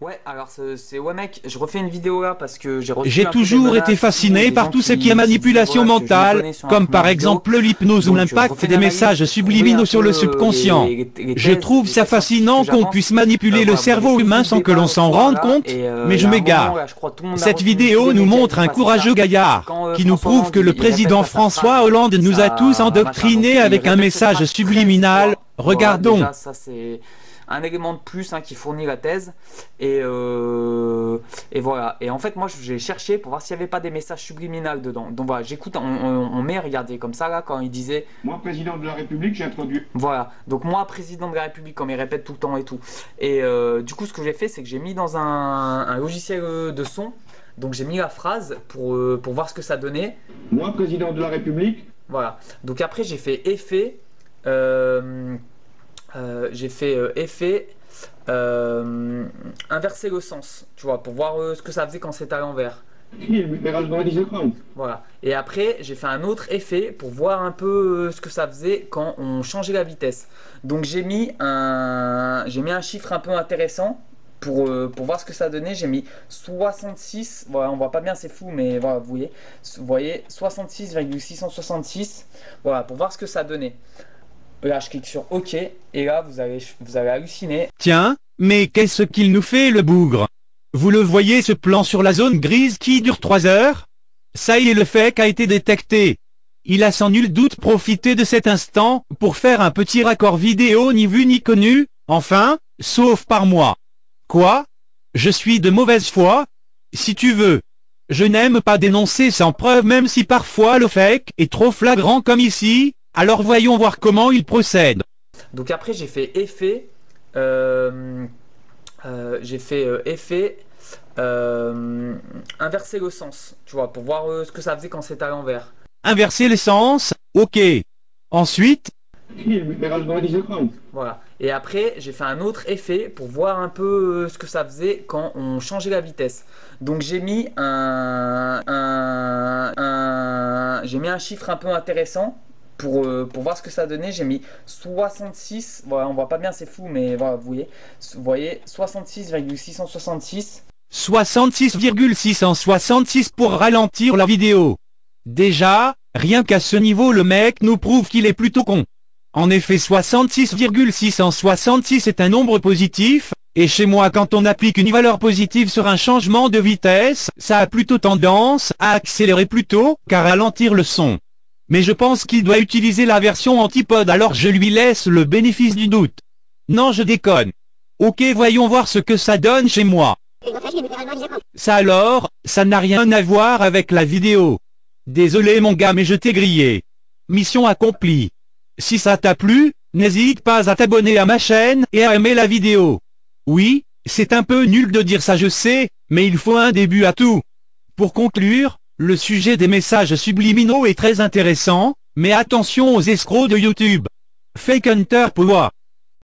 Ouais, alors ouais mec, je refais une vidéo là parce que j'ai reçu J'ai un peu des toujours été menaces et tout, fasciné des par gens tout ce qui est qui disaient manipulation voilà que je mentale, déconnais sur ma comme par première vidéo. exemple l'hypnose ou Donc je l'impact refais une des analyse messages pour prouver un subliminaux peu sur le subconscient. les Je thèses, trouve les ça thèses scientifiques que fascinant qu'on j'avance. puisse manipuler le Voilà, vous avez cerveau tous vu humain le sans que débat l'on l'autre s'en soir rende là compte, et mais il y je a un moment m'égare. là, je crois que tout le monde a Cette retenu, tous vidéo les nous médias montre ils ont un passé courageux ça. C'est gaillard, quand qui nous François prouve Hollande que le il répète président là sa François phrase, Hollande nous a tous machin. Donc endoctrinés il avec un répète cette message phrase 13 subliminal. fois. Voilà, Regardons. déjà ça c'est un élément de plus hein, qui fournit la thèse. Et voilà. Et en fait, moi, j'ai cherché pour voir s'il n'y avait pas des messages subliminaux dedans. Donc voilà, j'écoute, on met, regardez, comme ça, là, quand il disait. Moi, président de la République, j'ai introduit. Voilà. Donc moi, président de la République, comme il répète tout le temps et tout. Et du coup, ce que j'ai fait, c'est que j'ai mis dans un logiciel de son. Donc j'ai mis la phrase pour voir ce que ça donnait. Moi, président de la République. Voilà. Donc après, j'ai fait effet. euh, effet inverser le sens, tu vois, pour voir ce que ça faisait quand c'était à l'envers. Il me fera le des écrans. Voilà. Et après, j'ai fait un autre effet pour voir un peu ce que ça faisait quand on changeait la vitesse. Donc j'ai mis un chiffre un peu intéressant pour voir ce que ça donnait. J'ai mis 66. Voilà, on voit pas bien, c'est fou, mais voilà, vous voyez 66,666. Voilà, pour voir ce que ça donnait. Là, je clique sur OK et là, vous allez halluciner. Tiens, mais qu'est-ce qu'il nous fait le bougre? Vous le voyez ce plan sur la zone grise qui dure 3 heures? Ça y est, le fake a été détecté. Il a sans nul doute profité de cet instant pour faire un petit raccord vidéo ni vu ni connu, enfin, sauf par moi. Quoi? Je suis de mauvaise foi? Si tu veux. Je n'aime pas dénoncer sans preuve même si parfois le fake est trop flagrant comme ici, alors voyons voir comment il procède. Donc après j'ai fait effet, effet inverser le sens, tu vois, pour voir ce que ça faisait quand c'était à l'envers. Inverser les sens, ok. Ensuite, Il me fera le des écrans. Voilà. Et après j'ai fait un autre effet pour voir un peu ce que ça faisait quand on changeait la vitesse. Donc j'ai mis j'ai mis un chiffre un peu intéressant. Pour voir ce que ça donnait, j'ai mis 66. Voilà, on voit pas bien, c'est fou, mais voilà, vous voyez 66,666. 66,666 pour ralentir la vidéo. Déjà, rien qu'à ce niveau le mec nous prouve qu'il est plutôt con. En effet 66,666 est un nombre positif, et chez moi quand on applique une valeur positive sur un changement de vitesse, ça a plutôt tendance à accélérer plutôt qu'à ralentir le son. Mais je pense qu'il doit utiliser la version antipode, alors je lui laisse le bénéfice du doute. Non, je déconne. Ok, voyons voir ce que ça donne chez moi. Ça alors, ça n'a rien à voir avec la vidéo. Désolé mon gars, mais je t'ai grillé. Mission accomplie. Si ça t'a plu, n'hésite pas à t'abonner à ma chaîne et à aimer la vidéo. Oui, c'est un peu nul de dire ça je sais, mais il faut un début à tout. Pour conclure, le sujet des messages subliminaux est très intéressant, mais attention aux escrocs de YouTube. Fake Hunter Power.